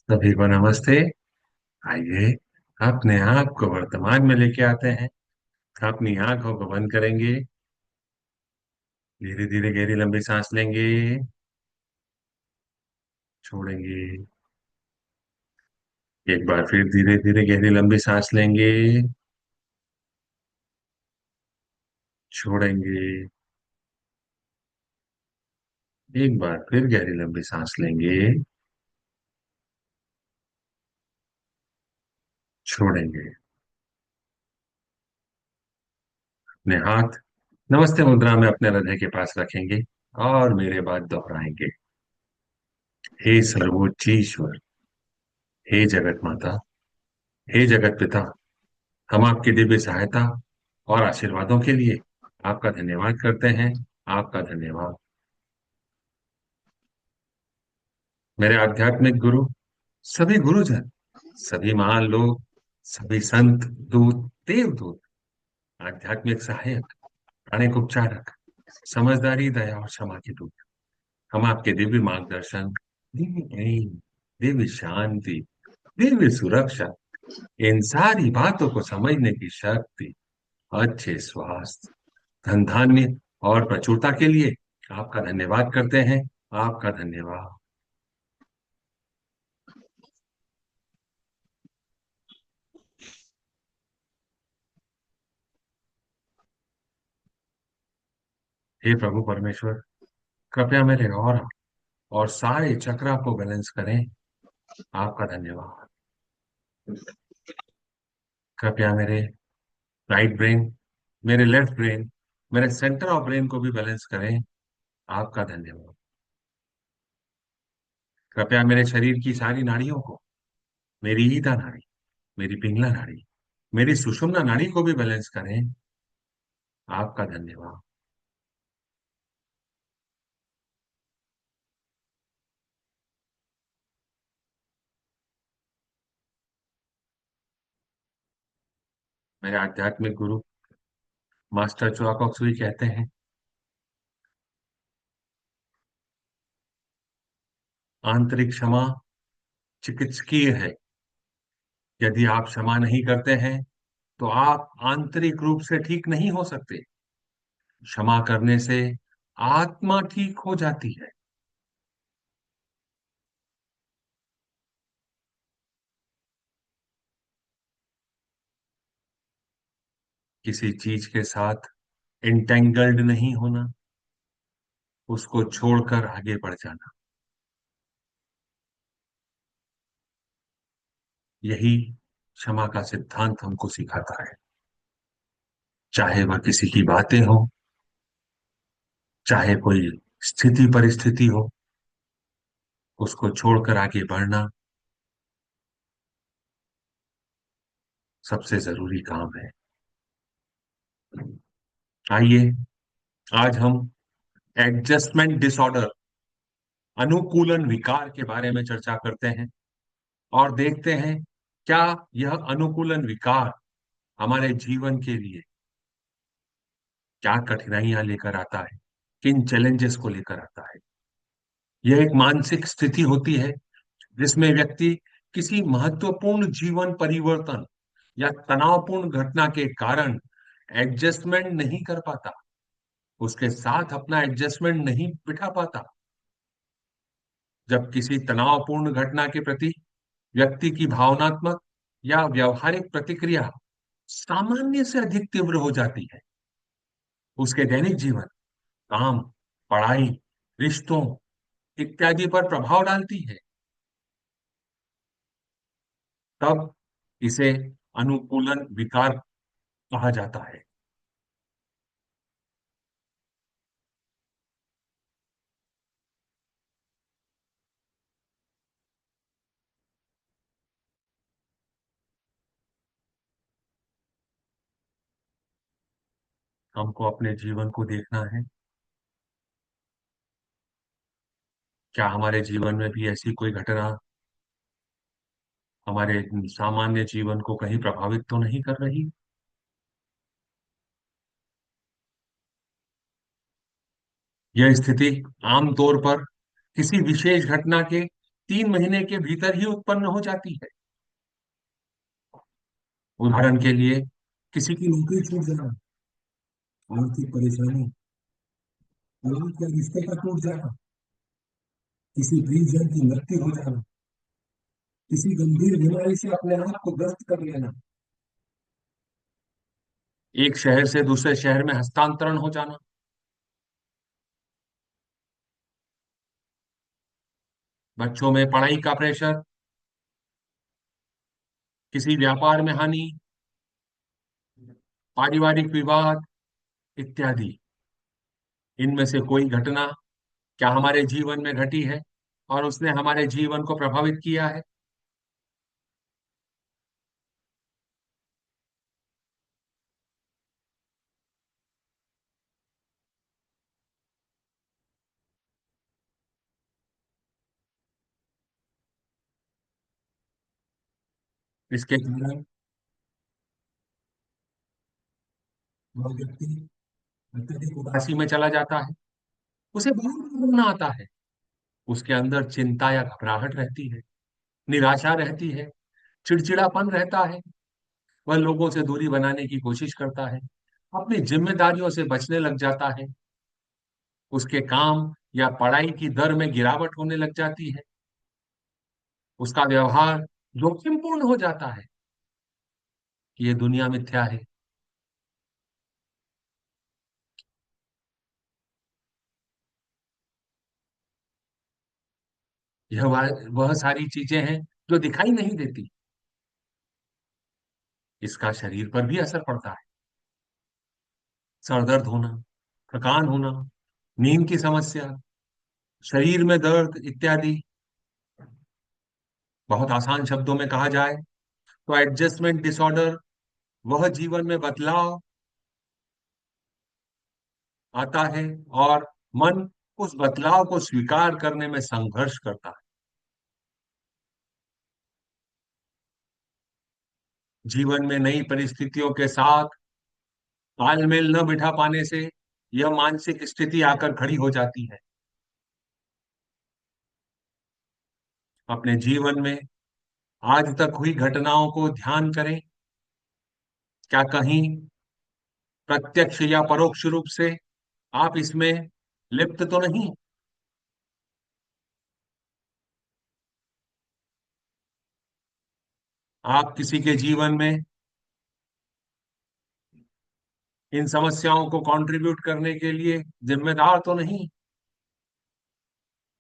सभी को नमस्ते। आइए, अपने आप को वर्तमान में लेके आते हैं। अपनी आंखों को बंद करेंगे। धीरे धीरे गहरी लंबी सांस लेंगे। छोड़ेंगे। एक बार फिर धीरे धीरे गहरी लंबी सांस लेंगे। छोड़ेंगे। एक बार फिर गहरी लंबी सांस लेंगे। छोड़ेंगे। अपने हाथ नमस्ते मुद्रा में अपने हृदय के पास रखेंगे और मेरे बाद दोहराएंगे। हे सर्वोच्च ईश्वर, हे जगत माता, हे जगत पिता, हम आपकी दिव्य सहायता और आशीर्वादों के लिए आपका धन्यवाद करते हैं। आपका धन्यवाद। मेरे आध्यात्मिक गुरु, सभी गुरुजन, सभी महान लोग, सभी संत, दूत, देवदूत, आध्यात्मिक सहायक, प्राणिक उपचारक, समझदारी, दया और क्षमा के दूत, हम आपके दिव्य मार्गदर्शन, दिव्य प्रेम, दिव्य शांति, दिव्य सुरक्षा, इन सारी बातों को समझने की शक्ति, अच्छे स्वास्थ्य, धन धान्य और प्रचुरता के लिए आपका धन्यवाद करते हैं। आपका धन्यवाद। हे प्रभु परमेश्वर, कृपया मेरे और सारे चक्रा को बैलेंस करें। आपका धन्यवाद। कृपया मेरे राइट ब्रेन, मेरे लेफ्ट ब्रेन, मेरे सेंटर ऑफ ब्रेन को भी बैलेंस करें। आपका धन्यवाद। कृपया मेरे शरीर की सारी नाड़ियों को, मेरी ईदा नाड़ी, मेरी पिंगला नाड़ी, मेरी सुषुम्ना नाड़ी को भी बैलेंस करें। आपका धन्यवाद। मेरे आध्यात्मिक गुरु मास्टर चुआकोक्सुई कहते हैं, आंतरिक क्षमा चिकित्सकीय है। यदि आप क्षमा नहीं करते हैं तो आप आंतरिक रूप से ठीक नहीं हो सकते। क्षमा करने से आत्मा ठीक हो जाती है। किसी चीज के साथ इंटेंगल्ड नहीं होना, उसको छोड़कर आगे बढ़ जाना, यही क्षमा का सिद्धांत हमको सिखाता है। चाहे वह किसी की बातें हो, चाहे कोई स्थिति परिस्थिति हो, उसको छोड़कर आगे बढ़ना सबसे जरूरी काम है। आइए, आज हम एडजस्टमेंट डिसऑर्डर, अनुकूलन विकार के बारे में चर्चा करते हैं और देखते हैं क्या यह अनुकूलन विकार हमारे जीवन के लिए क्या कठिनाइयां लेकर आता है, किन चैलेंजेस को लेकर आता है। यह एक मानसिक स्थिति होती है जिसमें व्यक्ति किसी महत्वपूर्ण जीवन परिवर्तन या तनावपूर्ण घटना के कारण एडजस्टमेंट नहीं कर पाता, उसके साथ अपना एडजस्टमेंट नहीं बिठा पाता। जब किसी तनावपूर्ण घटना के प्रति व्यक्ति की भावनात्मक या व्यवहारिक प्रतिक्रिया सामान्य से अधिक तीव्र हो जाती है, उसके दैनिक जीवन, काम, पढ़ाई, रिश्तों इत्यादि पर प्रभाव डालती है, तब इसे अनुकूलन विकार कहा जाता है। हमको अपने जीवन को देखना है, क्या हमारे जीवन में भी ऐसी कोई घटना हमारे सामान्य जीवन को कहीं प्रभावित तो नहीं कर रही। यह स्थिति आमतौर पर किसी विशेष घटना के 3 महीने के भीतर ही उत्पन्न हो जाती है। उदाहरण के लिए, किसी की नौकरी छूट जाना, आर्थिक परेशानी, तलाक या रिश्ते का टूट जाना, किसी प्रियजन की मृत्यु हो जाना, किसी गंभीर बीमारी से अपने आप को ग्रस्त कर लेना, एक शहर से दूसरे शहर में हस्तांतरण हो जाना, बच्चों में पढ़ाई का प्रेशर, किसी व्यापार में हानि, पारिवारिक विवाद इत्यादि। इनमें से कोई घटना क्या हमारे जीवन में घटी है और उसने हमारे जीवन को प्रभावित किया है? इसके कारण वह व्यक्ति अत्यधिक उदासी में चला जाता है, उसे बाहर निकलना आता है, उसके अंदर चिंता या घबराहट रहती है, निराशा रहती है, चिड़चिड़ापन रहता है, वह लोगों से दूरी बनाने की कोशिश करता है, अपनी जिम्मेदारियों से बचने लग जाता है, उसके काम या पढ़ाई की दर में गिरावट होने लग जाती है, उसका व्यवहार जोखिमपूर्ण हो जाता है कि ये दुनिया मिथ्या है। वह सारी चीजें हैं जो दिखाई नहीं देती। इसका शरीर पर भी असर पड़ता है। सर दर्द होना, थकान होना, नींद की समस्या, शरीर में दर्द इत्यादि। बहुत आसान शब्दों में कहा जाए तो एडजस्टमेंट डिसऑर्डर वह जीवन में बदलाव आता है और मन उस बदलाव को स्वीकार करने में संघर्ष करता है। जीवन में नई परिस्थितियों के साथ तालमेल न बिठा पाने से यह मानसिक स्थिति आकर खड़ी हो जाती है। अपने जीवन में आज तक हुई घटनाओं को ध्यान करें। क्या कहीं प्रत्यक्ष या परोक्ष रूप से आप इसमें लिप्त तो नहीं? आप किसी के जीवन में इन समस्याओं को कंट्रीब्यूट करने के लिए जिम्मेदार तो नहीं?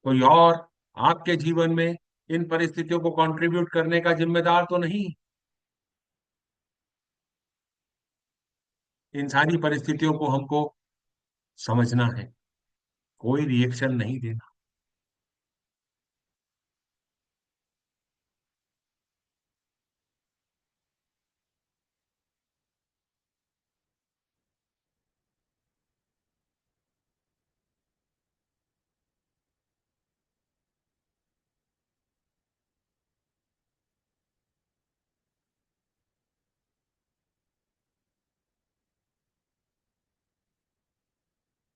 कोई और आपके जीवन में इन परिस्थितियों को कंट्रीब्यूट करने का जिम्मेदार तो नहीं? इन सारी परिस्थितियों को हमको समझना है, कोई रिएक्शन नहीं देना।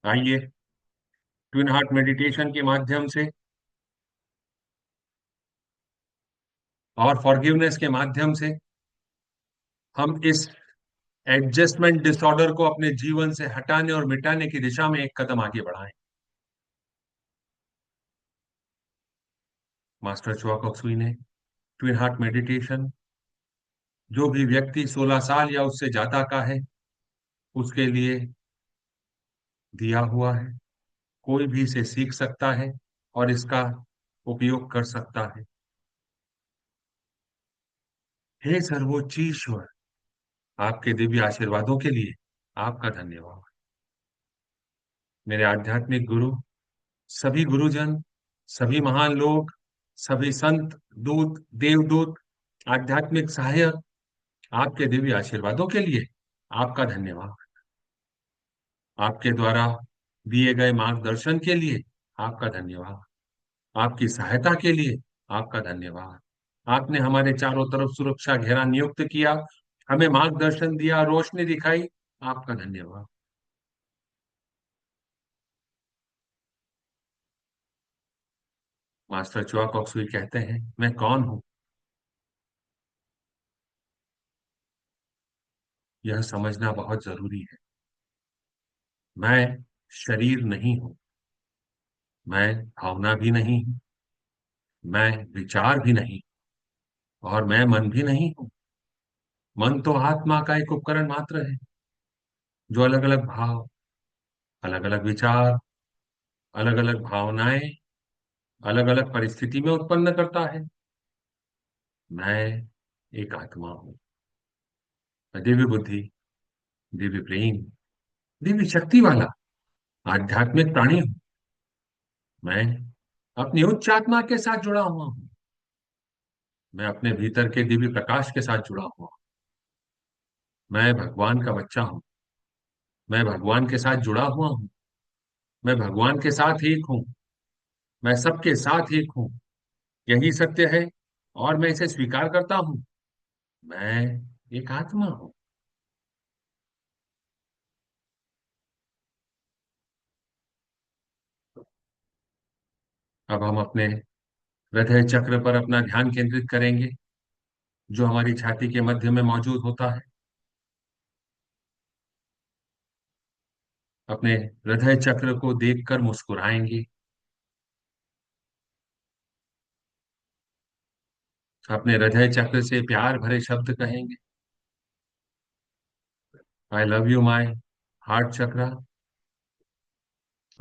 आइए, ट्विन हार्ट मेडिटेशन के माध्यम से और फॉरगिवनेस के माध्यम से हम इस एडजस्टमेंट डिसऑर्डर को अपने जीवन से हटाने और मिटाने की दिशा में एक कदम आगे बढ़ाएं। मास्टर चुआ कॉक्सुई ने ट्विन हार्ट मेडिटेशन जो भी व्यक्ति 16 साल या उससे ज्यादा का है उसके लिए दिया हुआ है। कोई भी इसे सीख सकता है और इसका उपयोग कर सकता है। हे सर्वोच्च ईश्वर, आपके दिव्य आशीर्वादों के लिए आपका धन्यवाद। मेरे आध्यात्मिक गुरु, सभी गुरुजन, सभी महान लोग, सभी संत, दूत, देवदूत, आध्यात्मिक सहायक, आपके दिव्य आशीर्वादों के लिए आपका धन्यवाद। आपके द्वारा दिए गए मार्गदर्शन के लिए आपका धन्यवाद। आपकी सहायता के लिए आपका धन्यवाद। आपने हमारे चारों तरफ सुरक्षा घेरा नियुक्त किया, हमें मार्गदर्शन दिया, रोशनी दिखाई। आपका धन्यवाद। मास्टर चुआ कॉक्सुई कहते हैं, मैं कौन हूं? यह समझना बहुत जरूरी है। मैं शरीर नहीं हूं। मैं भावना भी नहीं हूं। मैं विचार भी नहीं। और मैं मन भी नहीं हूं। मन तो आत्मा का एक उपकरण मात्र है, जो अलग अलग भाव, अलग अलग विचार, अलग अलग भावनाएं, अलग अलग परिस्थिति में उत्पन्न करता है। मैं एक आत्मा हूं। मैं दिव्य बुद्धि, दिव्य प्रेम, दिव्य शक्ति वाला आध्यात्मिक प्राणी हूं। मैं अपनी उच्च आत्मा के साथ जुड़ा हुआ हूं। मैं अपने भीतर के दिव्य प्रकाश के साथ जुड़ा हुआ हूं। मैं भगवान का बच्चा हूं। मैं भगवान के साथ जुड़ा हुआ हूं। मैं भगवान के साथ एक हूं। मैं सबके साथ एक हूं। यही सत्य है, और मैं इसे स्वीकार करता हूं। मैं एक आत्मा हूं। अब हम अपने हृदय चक्र पर अपना ध्यान केंद्रित करेंगे, जो हमारी छाती के मध्य में मौजूद होता है। अपने हृदय चक्र को देखकर मुस्कुराएंगे। अपने हृदय चक्र से प्यार भरे शब्द कहेंगे। I love you my heart chakra.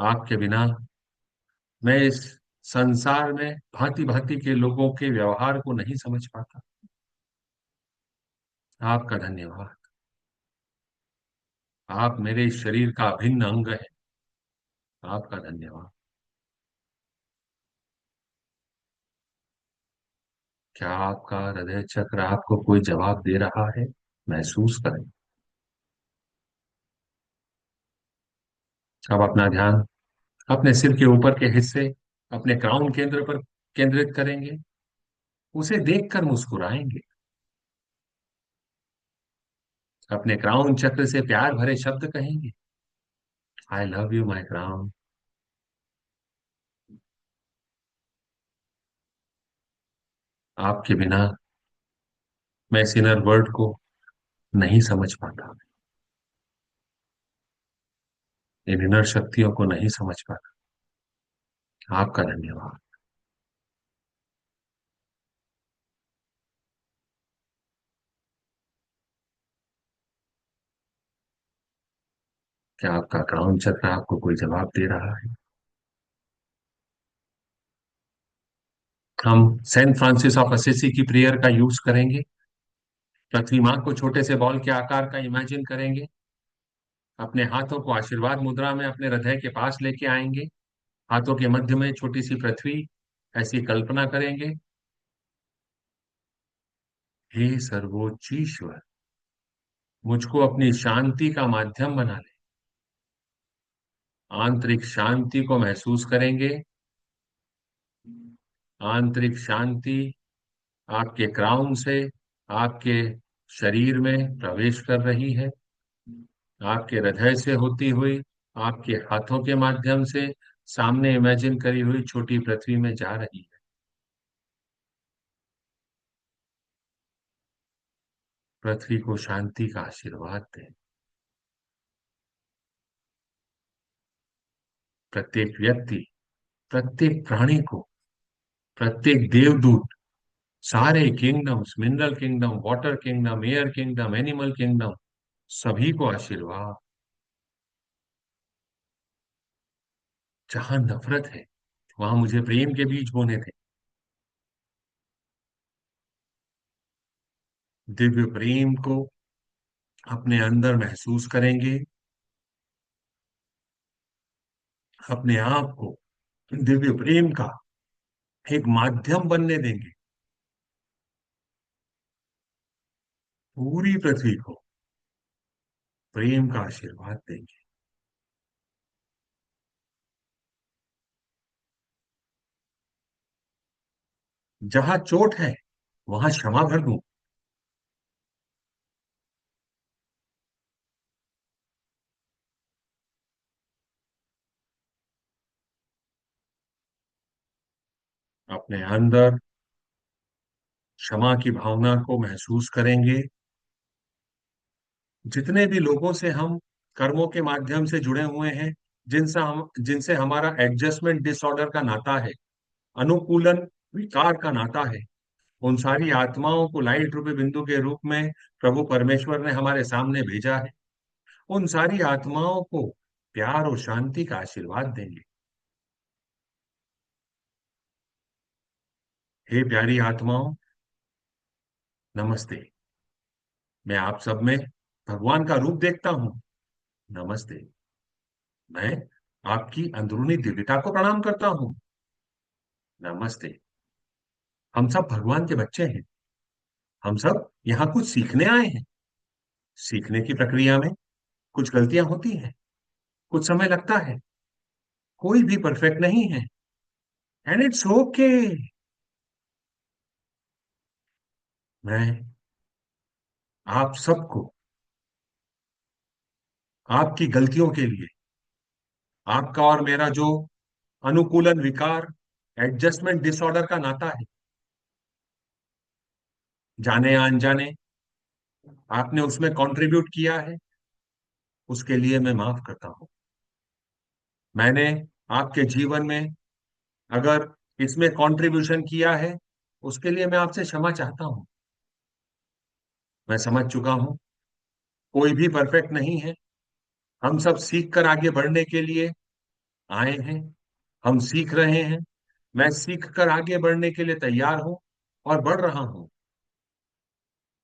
आपके बिना मैं इस संसार में भांति भांति के लोगों के व्यवहार को नहीं समझ पाता। आपका धन्यवाद। आप मेरे इस शरीर का अभिन्न अंग है। आपका धन्यवाद। क्या आपका हृदय चक्र आपको कोई जवाब दे रहा है? महसूस करें। अब अपना ध्यान अपने सिर के ऊपर के हिस्से, अपने क्राउन केंद्र पर केंद्रित करेंगे। उसे देखकर मुस्कुराएंगे। अपने क्राउन चक्र से प्यार भरे शब्द कहेंगे। I love you my crown. आपके बिना मैं इस इनर वर्ल्ड को नहीं समझ पाता। इन इनर शक्तियों को नहीं समझ पाता। आपका धन्यवाद। क्या आपका क्राउन चक्र आपको कोई जवाब दे रहा है? हम सेंट फ्रांसिस ऑफ असिसी की प्रेयर का यूज करेंगे। पृथ्वी माँ को छोटे से बॉल के आकार का इमेजिन करेंगे। अपने हाथों को आशीर्वाद मुद्रा में अपने हृदय के पास लेके आएंगे। हाथों के मध्य में छोटी सी पृथ्वी, ऐसी कल्पना करेंगे। हे सर्वोच्च ईश्वर, मुझको अपनी शांति का माध्यम बना ले। आंतरिक शांति को महसूस करेंगे। आंतरिक शांति आपके क्राउन से आपके शरीर में प्रवेश कर रही है। आपके हृदय से होती हुई आपके हाथों के माध्यम से सामने इमेजिन करी हुई छोटी पृथ्वी में जा रही है। पृथ्वी को शांति का आशीर्वाद दें। प्रत्येक व्यक्ति, प्रत्येक प्राणी को, प्रत्येक देवदूत, सारे kingdoms, mineral kingdom, water kingdom, air kingdom, animal kingdom, सभी को आशीर्वाद। जहां नफरत है, वहां मुझे प्रेम के बीज बोने थे। दिव्य प्रेम को अपने अंदर महसूस करेंगे। अपने आप को दिव्य प्रेम का एक माध्यम बनने देंगे। पूरी पृथ्वी को प्रेम का आशीर्वाद देंगे। जहां चोट है, वहां क्षमा भर दूं। अपने अंदर क्षमा की भावना को महसूस करेंगे। जितने भी लोगों से हम कर्मों के माध्यम से जुड़े हुए हैं, जिनसे हमारा एडजस्टमेंट डिसऑर्डर का नाता है, अनुकूलन विकार का नाता है, उन सारी आत्माओं को लाइट रूपी बिंदु के रूप में प्रभु परमेश्वर ने हमारे सामने भेजा है। उन सारी आत्माओं को प्यार और शांति का आशीर्वाद देंगे। हे प्यारी आत्माओं, नमस्ते। मैं आप सब में भगवान का रूप देखता हूँ। नमस्ते। मैं आपकी अंदरूनी दिव्यता को प्रणाम करता हूँ। नमस्ते। हम सब भगवान के बच्चे हैं। हम सब यहाँ कुछ सीखने आए हैं। सीखने की प्रक्रिया में कुछ गलतियां होती हैं, कुछ समय लगता है। कोई भी परफेक्ट नहीं है, एंड इट्स ओके। मैं आप सबको आपकी गलतियों के लिए, आपका और मेरा जो अनुकूलन विकार, एडजस्टमेंट डिसऑर्डर का नाता है, जाने या अनजाने आपने उसमें कंट्रीब्यूट किया है, उसके लिए मैं माफ करता हूं। मैंने आपके जीवन में अगर इसमें कंट्रीब्यूशन किया है, उसके लिए मैं आपसे क्षमा चाहता हूं। मैं समझ चुका हूं, कोई भी परफेक्ट नहीं है। हम सब सीख कर आगे बढ़ने के लिए आए हैं। हम सीख रहे हैं। मैं सीख कर आगे बढ़ने के लिए तैयार हूं और बढ़ रहा हूं।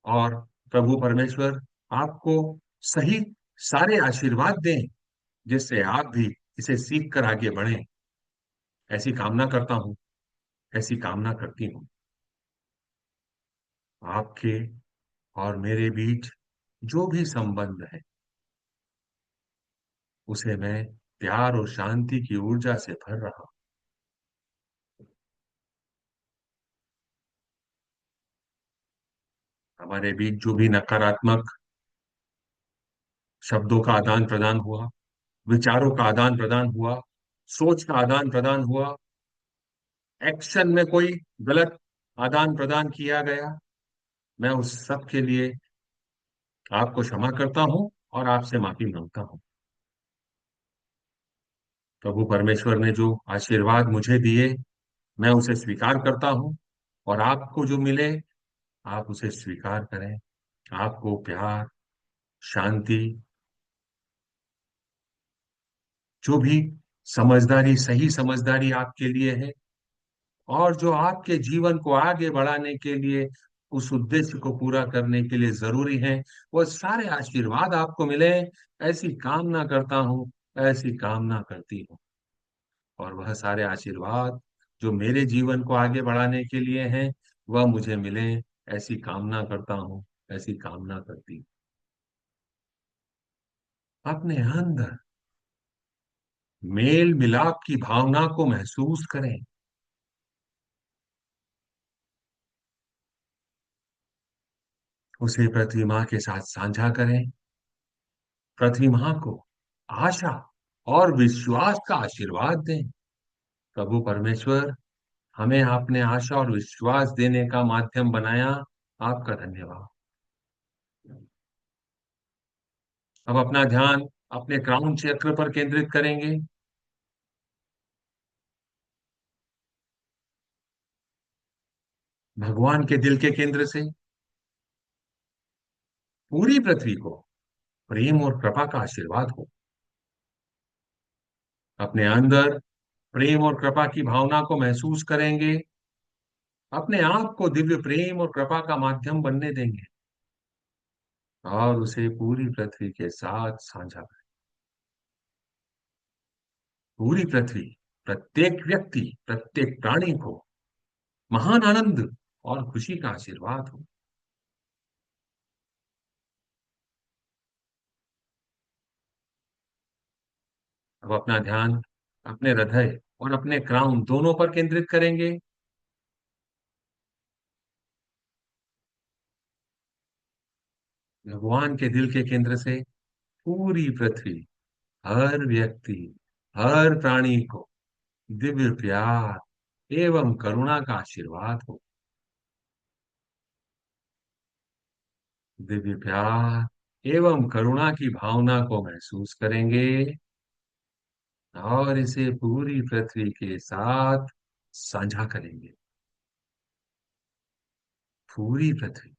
और प्रभु परमेश्वर आपको सही सारे आशीर्वाद दें, जिससे आप भी इसे सीख कर आगे बढ़ें। ऐसी कामना करता हूं, ऐसी कामना करती हूँ। आपके और मेरे बीच जो भी संबंध है, उसे मैं प्यार और शांति की ऊर्जा से भर रहा हूं। हमारे बीच जो भी नकारात्मक शब्दों का आदान प्रदान हुआ, विचारों का आदान प्रदान हुआ, सोच का आदान प्रदान हुआ, एक्शन में कोई गलत आदान प्रदान किया गया, मैं उस सब के लिए आपको क्षमा करता हूं और आपसे माफी मांगता हूं। प्रभु परमेश्वर ने जो आशीर्वाद मुझे दिए, मैं उसे स्वीकार करता हूं। और आपको जो मिले, आप उसे स्वीकार करें। आपको प्यार, शांति, जो भी समझदारी, सही समझदारी आपके लिए है, और जो आपके जीवन को आगे बढ़ाने के लिए, उस उद्देश्य को पूरा करने के लिए जरूरी है, वो सारे आशीर्वाद आपको मिले। ऐसी कामना करता हूं, ऐसी कामना करती हूँ। और वह सारे आशीर्वाद जो मेरे जीवन को आगे बढ़ाने के लिए हैं, वह मुझे मिले। ऐसी कामना करता हूँ, ऐसी कामना करती हूँ। अपने अंदर मेल मिलाप की भावना को महसूस करें। उसे पृथ्वी माँ के साथ साझा करें। पृथ्वी माँ को आशा और विश्वास का आशीर्वाद दें। प्रभु परमेश्वर, हमें आपने आशा और विश्वास देने का माध्यम बनाया। आपका धन्यवाद। अब अपना ध्यान अपने क्राउन चक्र पर केंद्रित करेंगे। भगवान के दिल के केंद्र से पूरी पृथ्वी को प्रेम और कृपा का आशीर्वाद हो। अपने अंदर प्रेम और कृपा की भावना को महसूस करेंगे। अपने आप को दिव्य प्रेम और कृपा का माध्यम बनने देंगे और उसे पूरी पृथ्वी के साथ साझा करें। पूरी पृथ्वी, प्रत्येक व्यक्ति, प्रत्येक प्राणी को महान आनंद और खुशी का आशीर्वाद हो। अब अपना ध्यान अपने हृदय और अपने क्राउन दोनों पर केंद्रित करेंगे। भगवान के दिल के केंद्र से पूरी पृथ्वी, हर व्यक्ति, हर प्राणी को दिव्य प्यार, एवं करुणा का आशीर्वाद हो। दिव्य प्यार एवं करुणा की भावना को महसूस करेंगे और इसे पूरी पृथ्वी के साथ साझा करेंगे। पूरी पृथ्वी,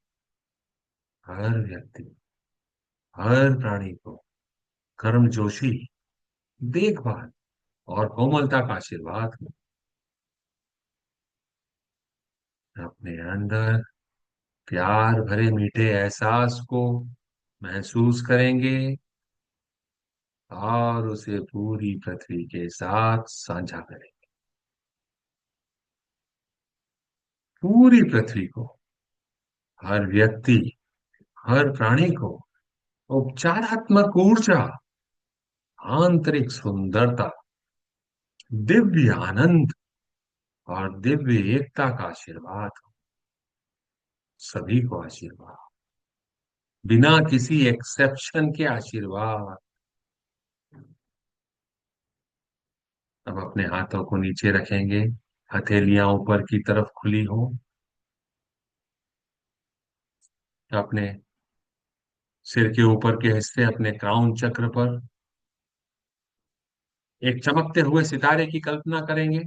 हर व्यक्ति, हर प्राणी को कर्मजोशी, देखभाल और कोमलता का आशीर्वाद हो। अपने अंदर प्यार भरे मीठे एहसास को महसूस करेंगे और उसे पूरी पृथ्वी के साथ साझा करेंगे। पूरी पृथ्वी को, हर व्यक्ति, हर प्राणी को उपचारात्मक ऊर्जा, आंतरिक सुंदरता, दिव्य आनंद और दिव्य एकता का आशीर्वाद हो। सभी को आशीर्वाद, बिना किसी एक्सेप्शन के आशीर्वाद। अब अपने हाथों को नीचे रखेंगे, हथेलियां ऊपर की तरफ खुली हो। अपने सिर के ऊपर के हिस्से, अपने क्राउन चक्र पर एक चमकते हुए सितारे की कल्पना करेंगे,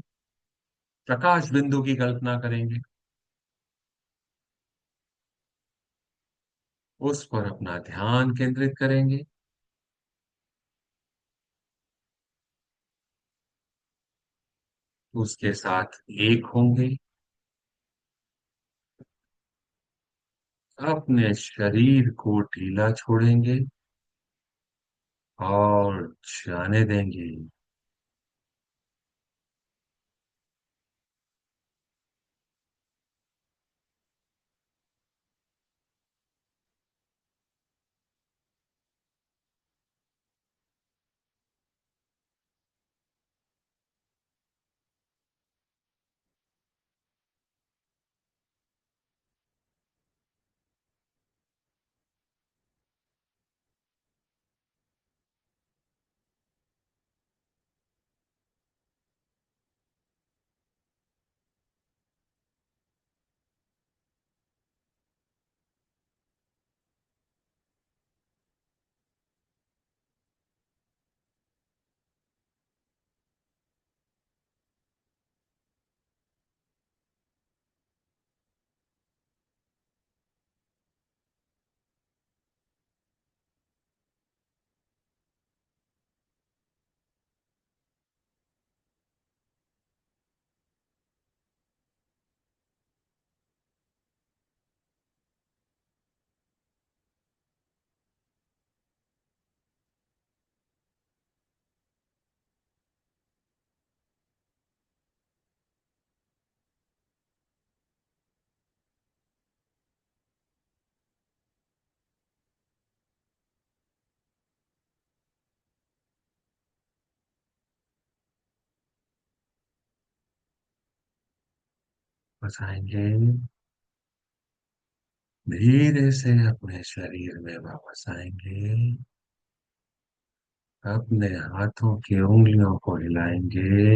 प्रकाश बिंदु की कल्पना करेंगे। उस पर अपना ध्यान केंद्रित करेंगे। उसके साथ एक होंगे। अपने शरीर को ढीला छोड़ेंगे और जाने देंगे। बसाएंगे। धीरे से अपने शरीर में वापस आएंगे। अपने हाथों की उंगलियों को हिलाएंगे।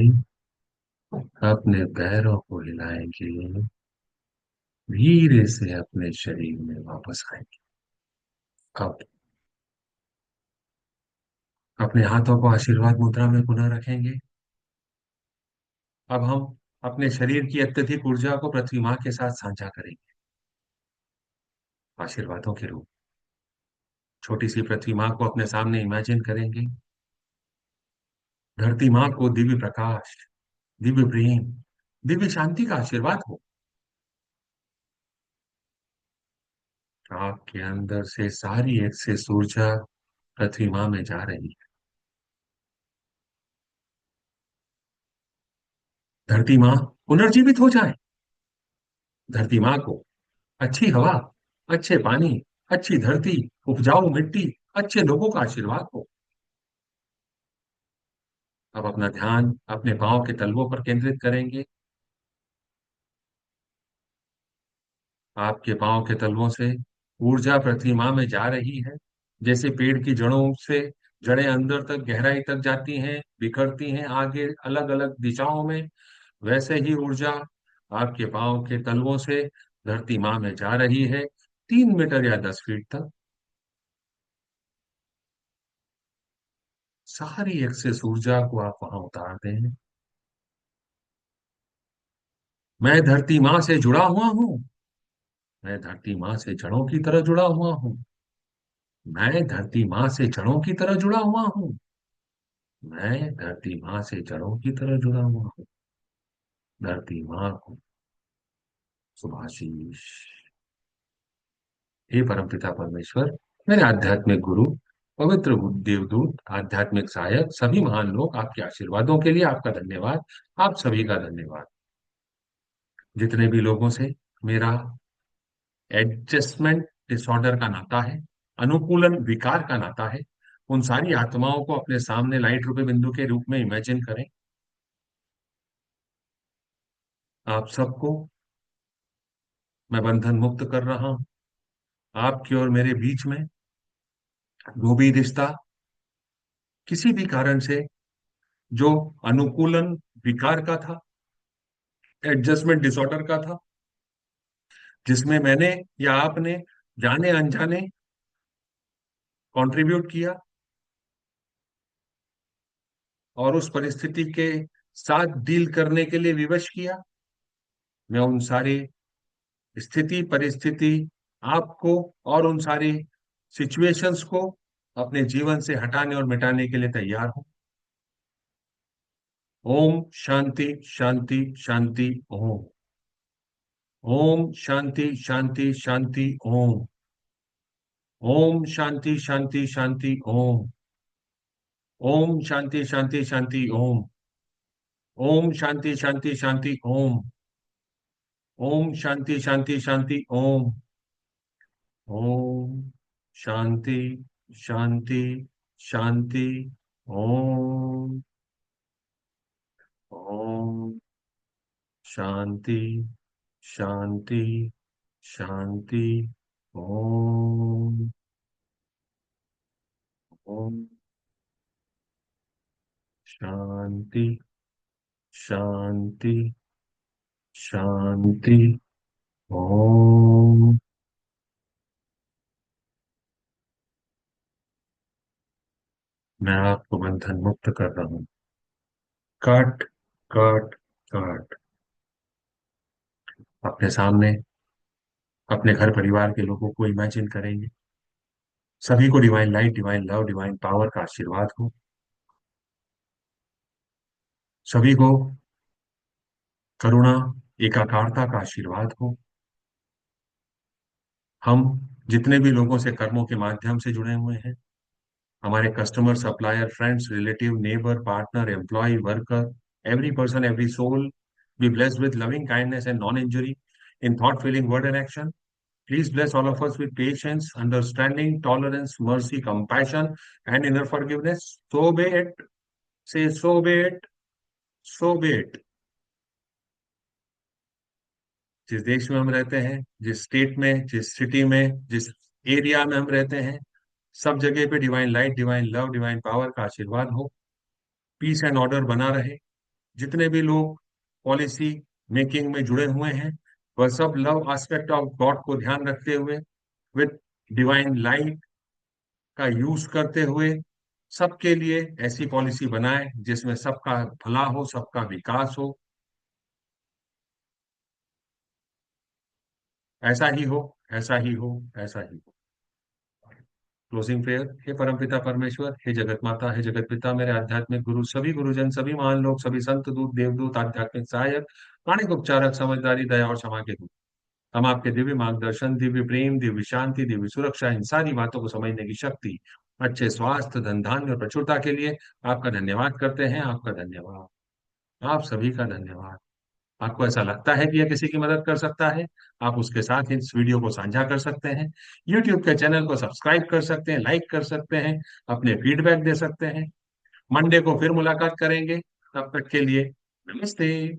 अपने पैरों को हिलाएंगे। धीरे से अपने शरीर में वापस आएंगे। अब अपने हाथों को आशीर्वाद मुद्रा में पुनः रखेंगे। अब हम अपने शरीर की अत्यधिक ऊर्जा को पृथ्वी माँ के साथ साझा करेंगे। आशीर्वादों के रूप, छोटी सी पृथ्वी माँ को अपने सामने इमेजिन करेंगे। धरती माँ को दिव्य प्रकाश, दिव्य प्रेम, दिव्य शांति का आशीर्वाद हो। आपके अंदर से सारी एक्सेस ऊर्जा पृथ्वी माँ में जा रही है। धरती माँ पुनर्जीवित हो जाए। धरती माँ को अच्छी हवा, अच्छे पानी, अच्छी धरती, उपजाऊ मिट्टी, अच्छे लोगों का आशीर्वाद हो। अब अपना ध्यान अपने पांव के तलवों पर केंद्रित करेंगे। आपके पांव के तलवों से ऊर्जा पृथ्वी माँ में जा रही है। जैसे पेड़ की जड़ों से जड़ें अंदर तक गहराई तक जाती हैं, बिखरती हैं आगे अलग अलग दिशाओं में, वैसे ही ऊर्जा आपके पांव के तलवों से धरती माँ में जा रही है, 3 मीटर या 10 फीट तक। सारी एक्सेस ऊर्जा को आप वहां उतार दें। मैं धरती माँ से जुड़ा हुआ हूँ। मैं धरती माँ से जड़ों की तरह जुड़ा हुआ हूँ। मैं धरती माँ से जड़ों की तरह जुड़ा हुआ हूँ। मैं धरती माँ से जड़ों की तरह जुड़ा हुआ हूँ। धरती माँ को सुभाशीष। हे परमपिता परमेश्वर, मेरे आध्यात्मिक गुरु, पवित्र देवदूत, आध्यात्मिक सहायक, सभी महान लोग, आपके आशीर्वादों के लिए आपका धन्यवाद। आप सभी का धन्यवाद। जितने भी लोगों से मेरा एडजस्टमेंट डिसऑर्डर का नाता है, अनुकूलन विकार का नाता है, उन सारी आत्माओं को अपने सामने लाइट रूपी बिंदु के रूप में इमेजिन करें। आप सबको मैं बंधन मुक्त कर रहा हूं। आपके और मेरे बीच में जो भी रिश्ता किसी भी कारण से जो अनुकूलन विकार का था, एडजस्टमेंट डिसऑर्डर का था, जिसमें मैंने या आपने जाने अनजाने कंट्रीब्यूट किया और उस परिस्थिति के साथ डील करने के लिए विवश किया, मैं उन सारी स्थिति परिस्थिति आपको और उन सारी सिचुएशंस को अपने जीवन से हटाने और मिटाने के लिए तैयार हूं। ओम शांति शांति शांति ओम। ओम शांति शांति शांति ओम। ओम शांति शांति शांति ओम। ओम शांति शांति शांति ओम। ओम शांति शांति शांति ओम। ओम शांति शांति शांति ओम। ओम शांति शांति शांति ओम। ओम शांति शांति शांति ओम। ओम शांति शांति शांति ओम। मैं आपको बंधन मुक्त कर रहा हूं। काट काट काट। अपने सामने अपने घर परिवार के लोगों को इमेजिन करेंगे। सभी को divine light, divine love, divine power का आशीर्वाद हो। सभी को करुणा, एकाकारता का आशीर्वाद हो। हम जितने भी लोगों से कर्मों के माध्यम से जुड़े हुए हैं, हमारे customer, supplier, friends, relative, neighbour, partner, employ, worker, every person, every soul be blessed with loving kindness and non-injury in thought, feeling, word, and action. Please bless all of us with patience, understanding, tolerance, mercy, compassion, and inner forgiveness. So be it. Say, so be it. So be it. जिस देश में हम रहते हैं, जिस state में, जिस city में, जिस एरिया में हम रहते हैं, सब जगह पे divine light, divine love, divine power का आशीर्वाद हो। पीस एंड ऑर्डर बना रहे। जितने भी लोग पॉलिसी मेकिंग में जुड़े हुए हैं, वह सब लव एस्पेक्ट ऑफ गॉड को ध्यान रखते हुए, विद डिवाइन लाइट का यूज करते हुए, सबके लिए ऐसी पॉलिसी बनाए जिसमें सबका भला हो, सबका विकास हो। ऐसा ही हो, ऐसा ही हो, ऐसा ही हो। Closing prayer. हे परमपिता परमेश्वर, हे जगत माता, हे जगत पिता, मेरे आध्यात्मिक गुरु, सभी गुरुजन, सभी महान लोग, सभी संत दूत, देवदूत, आध्यात्मिक सहायक, प्राणिक उपचारक, समझदारी, दया और क्षमा के दूत, हम आपके दिव्य मार्गदर्शन, दिव्य प्रेम, दिव्य शांति, दिव्य सुरक्षा, इन सारी बातों को समझने की शक्ति, अच्छे स्वास्थ्य, धन धान्य और प्रचुरता के लिए आपका धन्यवाद करते हैं। आपका धन्यवाद। आप सभी का धन्यवाद। आपको ऐसा लगता है कि यह किसी की मदद कर सकता है, आप उसके साथ इस वीडियो को साझा कर सकते हैं, यूट्यूब के चैनल को सब्सक्राइब कर सकते हैं, लाइक कर सकते हैं, अपने फीडबैक दे सकते हैं। मंडे को फिर मुलाकात करेंगे। तब तक के लिए नमस्ते।